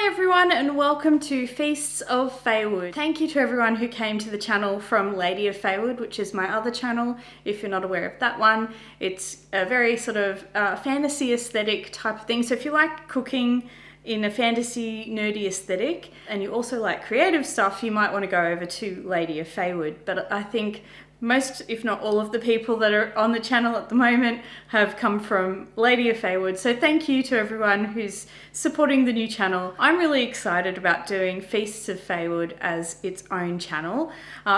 Hi everyone and welcome to Feasts of Faewood. Thank you to everyone who came to the channel from Lady of Faewood, which is my other channel. If you're not aware of that one, it's a very sort of fantasy aesthetic type of thing. So if you like cooking in a fantasy nerdy aesthetic and you also like creative stuff, you might want to go over to Lady of Faewood. But I think most, if not all of the people that are on the channel at the moment have come from Lady of Faewood. So thank you to everyone who's supporting the new channel. I'm really excited about doing Feasts of Faewood as its own channel.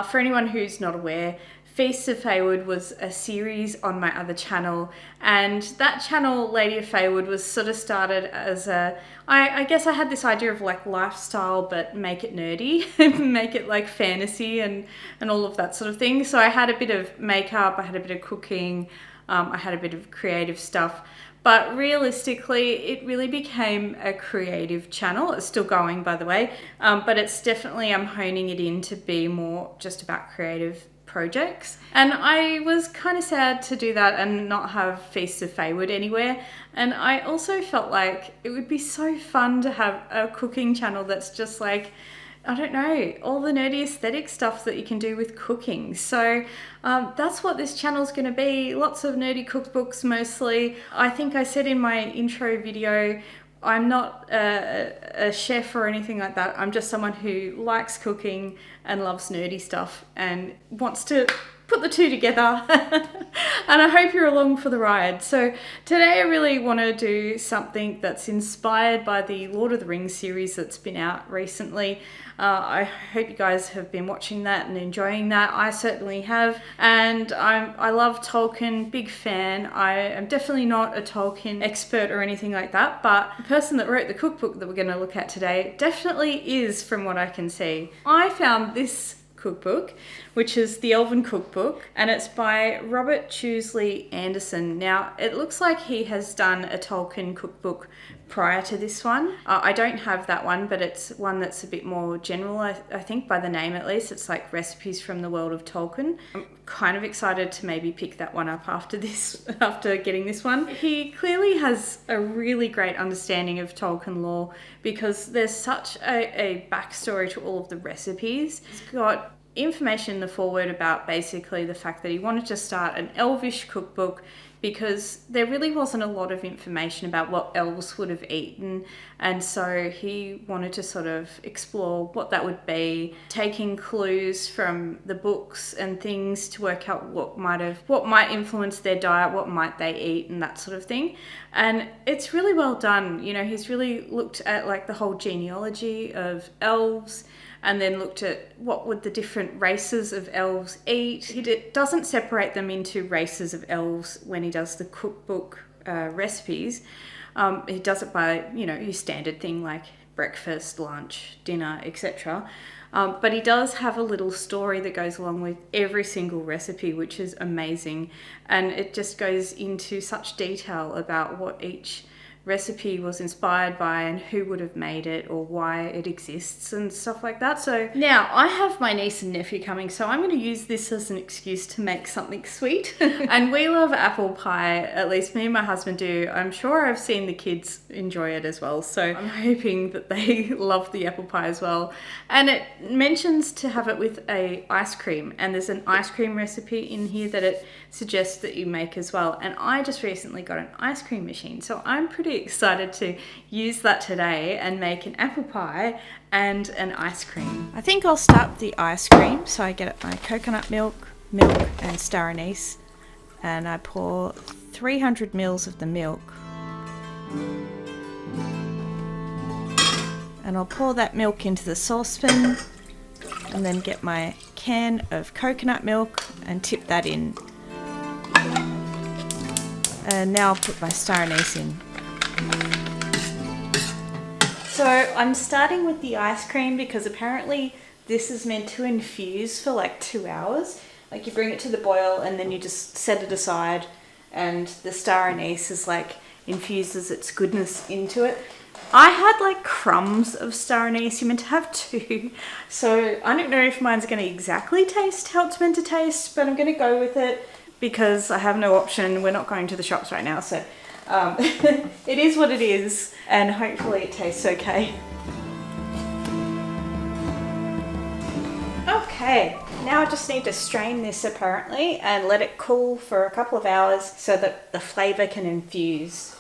For anyone who's not aware, Feasts of Faewood was a series on my other channel, and that channel, Lady of Faewood, was sort of started as I guess I had this idea of like lifestyle, but make it nerdy, make it like fantasy and all of that sort of thing. So I had a bit of makeup, I had a bit of cooking, I had a bit of creative stuff. But realistically, it really became a creative channel. It's still going, by the way, but it's definitely, I'm honing it in to be more just about creative projects. And I was kind of sad to do that and not have Feasts of Faewood anywhere. And I also felt like it would be so fun to have a cooking channel that's just like, I don't know, all the nerdy aesthetic stuff that you can do with cooking. So that's what this channel is going to be. Lots of nerdy cookbooks mostly. I think I said in my intro video, I'm not a chef or anything like that. I'm just someone who likes cooking and loves nerdy stuff and wants to put the two together. And I hope you're along for the ride. So today I really want to do something that's inspired by the Lord of the Rings series that's been out recently. I hope you guys have been watching that and enjoying that. I certainly have. And I love Tolkien, big fan. I am definitely not a Tolkien expert or anything like that, but the person that wrote the cookbook that we're going to look at today definitely is, from what I can see. I found this cookbook, which is the Elven Cookbook, and it's by Robert Chewsley Anderson. Now, it looks like he has done a Tolkien cookbook prior to this one. I don't have that one, but it's one that's a bit more general, I think, by the name at least. It's like recipes from the world of Tolkien. I'm kind of excited to maybe pick that one up after getting this one. He clearly has a really great understanding of Tolkien lore because there's such a backstory to all of the recipes. He's got information in the foreword about basically the fact that he wanted to start an elvish cookbook because there really wasn't a lot of information about what elves would have eaten, and so he wanted to sort of explore what that would be, taking clues from the books and things to work out what might influence their diet, what might they eat, and that sort of thing. And it's really well done. You know, he's really looked at like the whole genealogy of elves, and then looked at what would the different races of elves eat. He doesn't separate them into races of elves when he does the cookbook recipes. He does it by, you know, your standard thing like breakfast, lunch, dinner, etc. But he does have a little story that goes along with every single recipe, which is amazing. And it just goes into such detail about what each recipe was inspired by and who would have made it or why it exists and stuff like that. So now I have my niece and nephew coming, so I'm going to use this as an excuse to make something sweet. And we love apple pie, at least me and my husband do. I'm sure I've seen the kids enjoy it as well, so I'm hoping that they love the apple pie as well. And it mentions to have it with a ice cream, and there's an ice cream recipe in here that it suggests that you make as well. And I just recently got an ice cream machine, so I'm pretty excited to use that today and make an apple pie and an ice cream. I think I'll start with the ice cream. So I get my coconut milk and star anise, and I pour 300 mils of the milk, and I'll pour that milk into the saucepan and then get my can of coconut milk and tip that in. And now I'll put my star anise in. So I'm starting with the ice cream because apparently this is meant to infuse for like 2 hours. Like you bring it to the boil and then you just set it aside, and the star anise is like infuses its goodness into it. I had like crumbs of star anise. You're meant to have 2. So I don't know if mine's going to exactly taste how it's meant to taste, but I'm going to go with it because I have no option. We're not going to the shops right now, so it is what it is, and hopefully it tastes okay. Okay, now I just need to strain this apparently and let it cool for a couple of hours so that the flavour can infuse.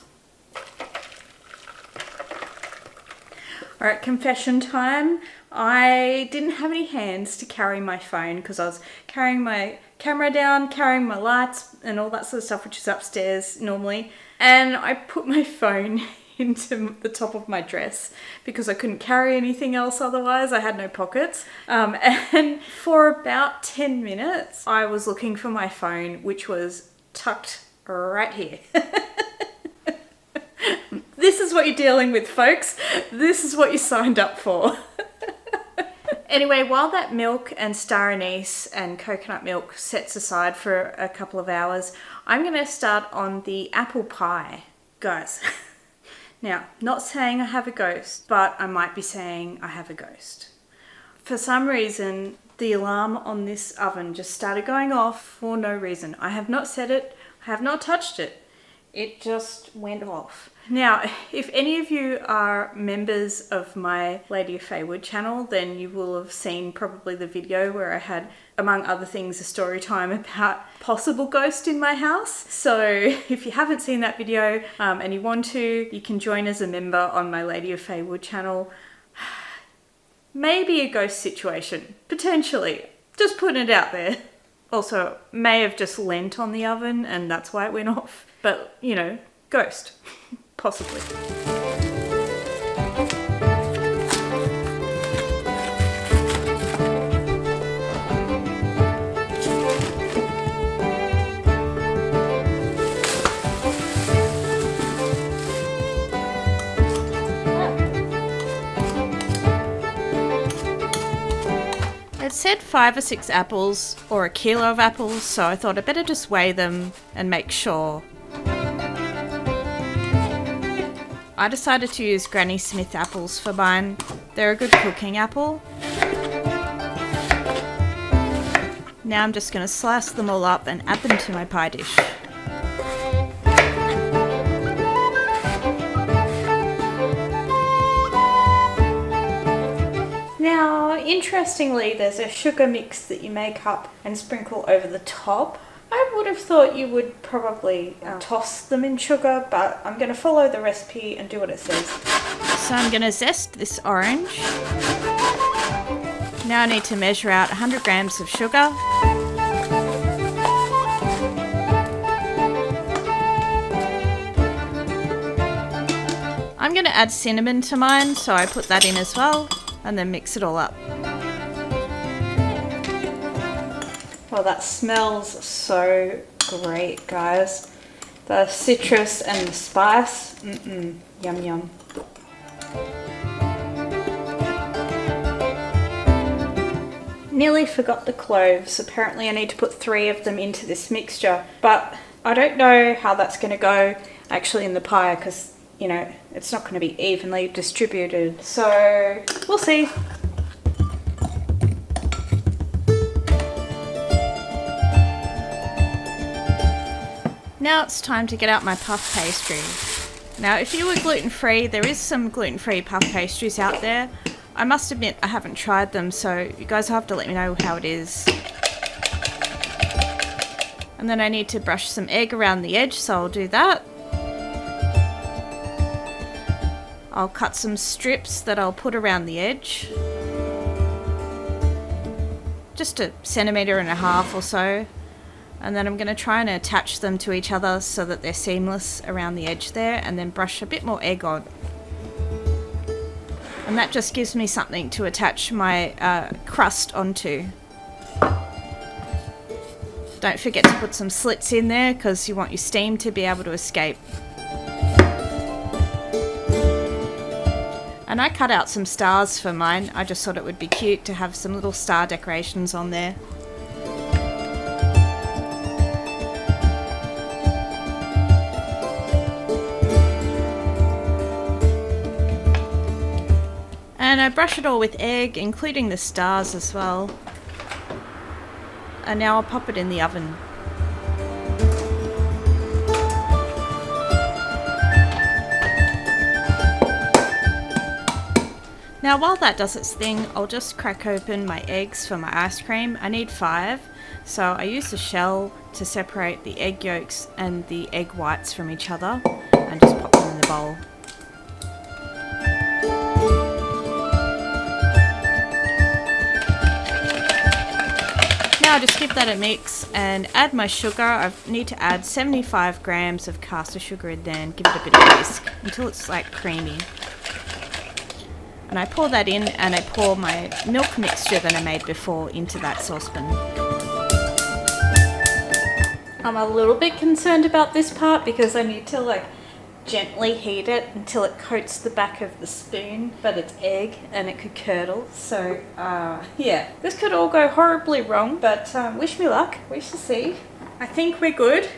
Alright, confession time. I didn't have any hands to carry my phone because I was carrying my camera down, carrying my lights and all that sort of stuff, which is upstairs normally. And I put my phone into the top of my dress because I couldn't carry anything else otherwise. I had no pockets. And for about 10 minutes, I was looking for my phone, which was tucked right here. This is what you're dealing with, folks. This is what you signed up for. Anyway, while that milk and star anise and coconut milk sets aside for a couple of hours, I'm going to start on the apple pie. Guys, now, not saying I have a ghost, but I might be saying I have a ghost. For some reason, the alarm on this oven just started going off for no reason. I have not set it, I have not touched it. It just went off. Now, if any of you are members of my Lady of Faewood channel, then you will have seen probably the video where I had, among other things, a story time about possible ghost in my house. So if you haven't seen that video and you want to, you can join as a member on my Lady of Faewood channel. Maybe a ghost situation, potentially. Just putting it out there. Also, may have just lent on the oven and that's why it went off. But, you know, ghost. Possibly. It said 5 or 6 apples or a kilo of apples, so I thought I'd better just weigh them and make sure. I decided to use Granny Smith apples for mine. They're a good cooking apple. Now I'm just going to slice them all up and add them to my pie dish. Now, interestingly, there's a sugar mix that you make up and sprinkle over the top. I would have thought you would probably toss them in sugar, but I'm going to follow the recipe and do what it says. So I'm going to zest this orange. Now I need to measure out 100 grams of sugar. I'm going to add cinnamon to mine, so I put that in as well, and then mix it all up. Well, that smells so great, guys. The citrus and the spice. Yum, yum. Nearly forgot the cloves. Apparently I need to put 3 of them into this mixture, but I don't know how that's going to go actually in the pie because, you know, it's not going to be evenly distributed. So we'll see. Now it's time to get out my puff pastry. Now if you were gluten-free, there is some gluten-free puff pastries out there. I must admit I haven't tried them, so you guys have to let me know how it is. And then I need to brush some egg around the edge, so I'll do that. I'll cut some strips that I'll put around the edge. Just 1.5 centimeters or so. And then I'm going to try and attach them to each other so that they're seamless around the edge there, and then brush a bit more egg on. And that just gives me something to attach my crust onto. Don't forget to put some slits in there because you want your steam to be able to escape. And I cut out some stars for mine. I just thought it would be cute to have some little star decorations on there. And I brush it all with egg, including the stars as well. And now I'll pop it in the oven. Now while that does its thing, I'll just crack open my eggs for my ice cream. I need 5, so I use the shell to separate the egg yolks and the egg whites from each other and just pop them in the bowl. Now just give that a mix and add my sugar. I need to add 75 grams of caster sugar in there and give it a bit of whisk until it's like creamy. And I pour that in and I pour my milk mixture that I made before into that saucepan. I'm a little bit concerned about this part because I need to like gently heat it until it coats the back of the spoon, but it's egg and it could curdle, so yeah, this could all go horribly wrong, but wish me luck. We shall see. I think we're good.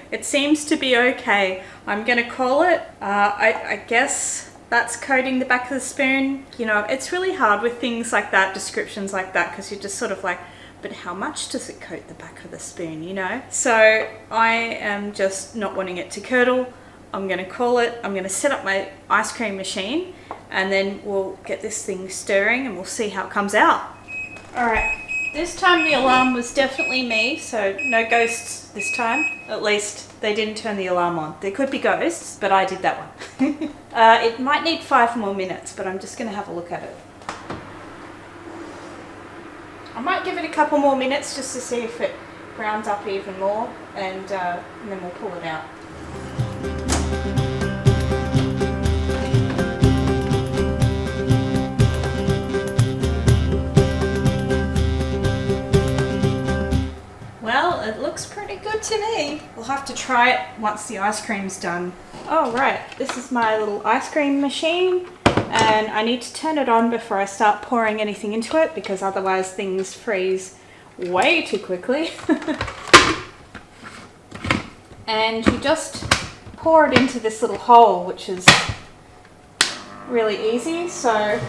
It seems to be okay. I'm gonna call it. I guess that's coating the back of the spoon. You know, it's really hard with things like that, descriptions like that, because you're just sort of like, but how much does it coat the back of the spoon, you know? So I am just not wanting it to curdle. I'm going to call it. I'm going to set up my ice cream machine and then we'll get this thing stirring and we'll see how it comes out. Alright, this time the alarm was definitely me, so no ghosts this time. At least they didn't turn the alarm on. There could be ghosts, but I did that one. It might need 5 more minutes, but I'm just going to have a look at it. I might give it a couple more minutes just to see if it browns up even more, and then we'll pull it out. Well, it looks pretty good to me. We'll have to try it once the ice cream's done. Oh right, this is my little ice cream machine. And I need to turn it on before I start pouring anything into it because otherwise things freeze way too quickly. And you just pour it into this little hole, which is really easy. So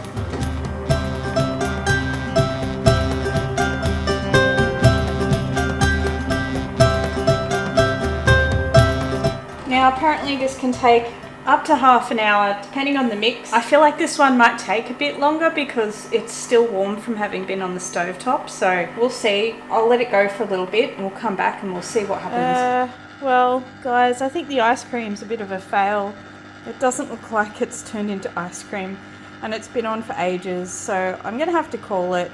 now apparently this can take up to half an hour depending on the mix. I feel like this one might take a bit longer because it's still warm from having been on the stove top, so we'll see. I'll let it go for a little bit and we'll come back and we'll see what happens. Well guys, I think the ice cream's a bit of a fail. It doesn't look like it's turned into ice cream and it's been on for ages, so I'm gonna have to call it.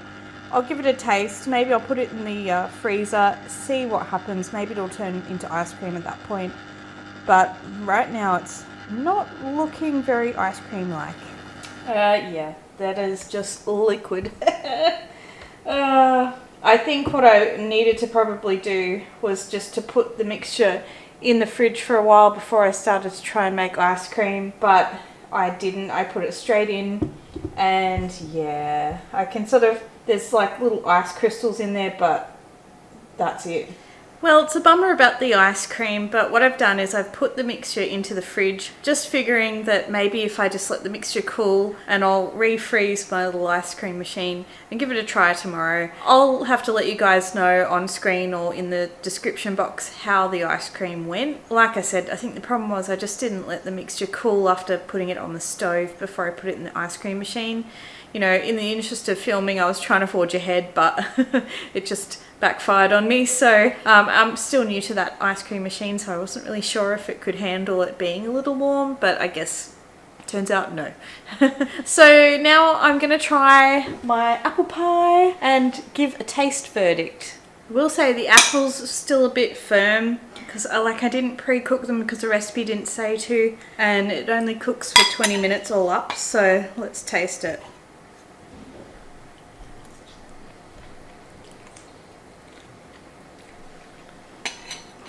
I'll give it a taste. Maybe I'll put it in the freezer, see what happens. Maybe it'll turn into ice cream at that point, but right now it's not looking very ice cream like. Yeah, that is just liquid. I think what I needed to probably do was just to put the mixture in the fridge for a while before I started to try and make ice cream, but I didn't. I put it straight in and yeah, I can sort of, there's like little ice crystals in there, but that's it. Well, it's a bummer about the ice cream, but what I've done is I've put the mixture into the fridge, just figuring that maybe if I just let the mixture cool and I'll refreeze my little ice cream machine and give it a try tomorrow. I'll have to let you guys know on screen or in the description box how the ice cream went. Like I said, I think the problem was I just didn't let the mixture cool after putting it on the stove before I put it in the ice cream machine. You know, in the interest of filming, I was trying to forge ahead, but it just backfired on me. So I'm still new to that ice cream machine, so I wasn't really sure if it could handle it being a little warm, but I guess turns out no. So now I'm gonna try my apple pie and give a taste verdict. I will say the apples are still a bit firm because I didn't pre-cook them because the recipe didn't say to, and it only cooks for 20 minutes all up, so let's taste it.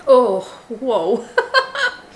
Oh, whoa.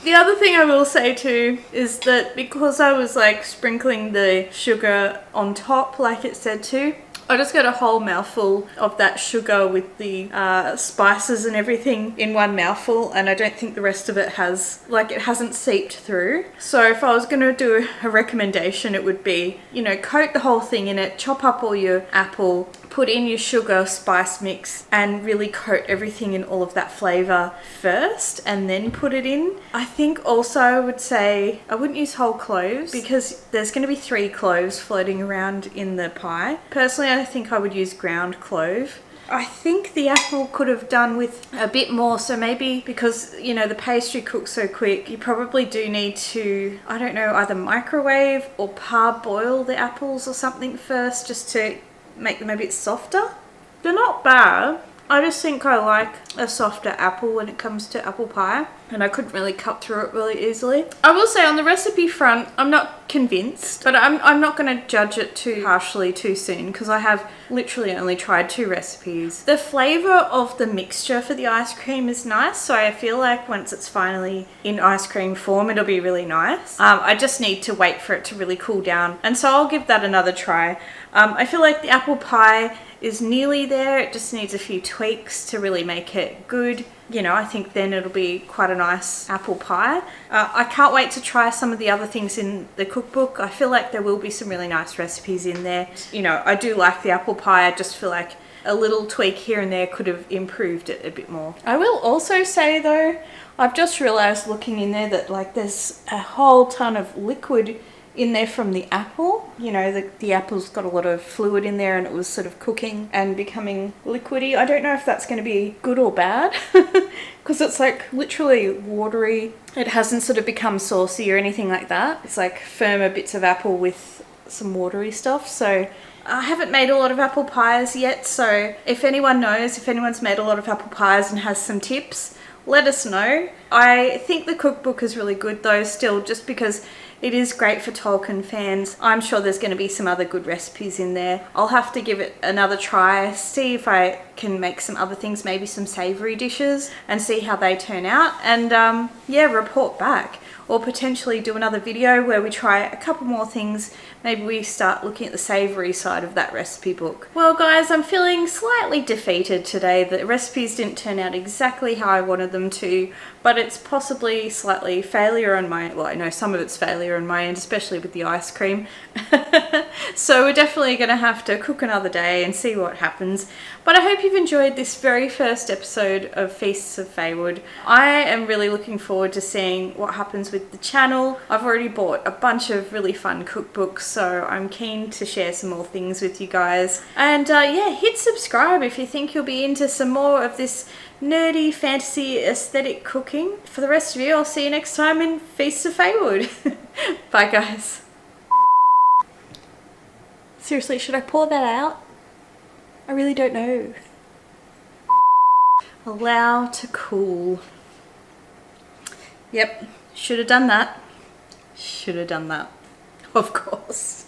The other thing I will say too is that because I was like sprinkling the sugar on top like it said to, I just got a whole mouthful of that sugar with the spices and everything in one mouthful, and I don't think the rest of it has, like, it hasn't seeped through. So if I was going to do a recommendation, it would be, you know, coat the whole thing in it, chop up all your apple, put in your sugar spice mix and really coat everything in all of that flavour first and then put it in. I think also I would say I wouldn't use whole cloves because there's going to be 3 cloves floating around in the pie. Personally, I think I would use ground clove. I think the apple could have done with a bit more, so maybe because, you know, the pastry cooks so quick, you probably do need to, I don't know, either microwave or parboil the apples or something first just to make them a bit softer. They're not bad. I just think I like a softer apple when it comes to apple pie, and I couldn't really cut through it really easily. I will say on the recipe front, I'm not convinced, but I'm not going to judge it too harshly too soon because I have literally only tried 2 recipes. The flavour of the mixture for the ice cream is nice, so I feel like once it's finally in ice cream form, it'll be really nice. I just need to wait for it to really cool down, and so I'll give that another try. I feel like the apple pie is nearly there. It just needs a few tweaks to really make it good. You know, I think then it'll be quite a nice apple pie. I can't wait to try some of the other things in the cookbook. I feel like there will be some really nice recipes in there. You know, I do like the apple pie. I just feel like a little tweak here and there could have improved it a bit more. I will also say though, I've just realised looking in there that like there's a whole ton of liquid in there from the apple. You know, the apple's got a lot of fluid in there and it was sort of cooking and becoming liquidy. I don't know if that's going to be good or bad because it's like literally watery. It hasn't sort of become saucy or anything like that. It's like firmer bits of apple with some watery stuff. So I haven't made a lot of apple pies yet, so if anyone knows, if anyone's made a lot of apple pies and has some tips, let us know. I think the cookbook is really good though still, just because it is great for Tolkien fans. I'm sure there's going to be some other good recipes in there. I'll have to give it another try, see if I can make some other things, maybe some savoury dishes, and see how they turn out, and yeah, report back. Or potentially do another video where we try a couple more things. Maybe we start looking at the savoury side of that recipe book. Well guys, I'm feeling slightly defeated today. The recipes didn't turn out exactly how I wanted them to, but it's possibly slightly failure on my, well, I know some of it's failure on my end, especially with the ice cream. So we're definitely going to have to cook another day and see what happens. But I hope you've enjoyed this very first episode of Feasts of Faewood. I am really looking forward to seeing what happens with the channel. I've already bought a bunch of really fun cookbooks, so I'm keen to share some more things with you guys. And yeah, hit subscribe if you think you'll be into some more of this nerdy fantasy aesthetic cooking. For the rest of you, I'll see you next time in Feasts of Faewood. Bye guys. Seriously, should I pour that out? I really don't know. Allow to cool. Yep, should have done that. Should have done that. Of course.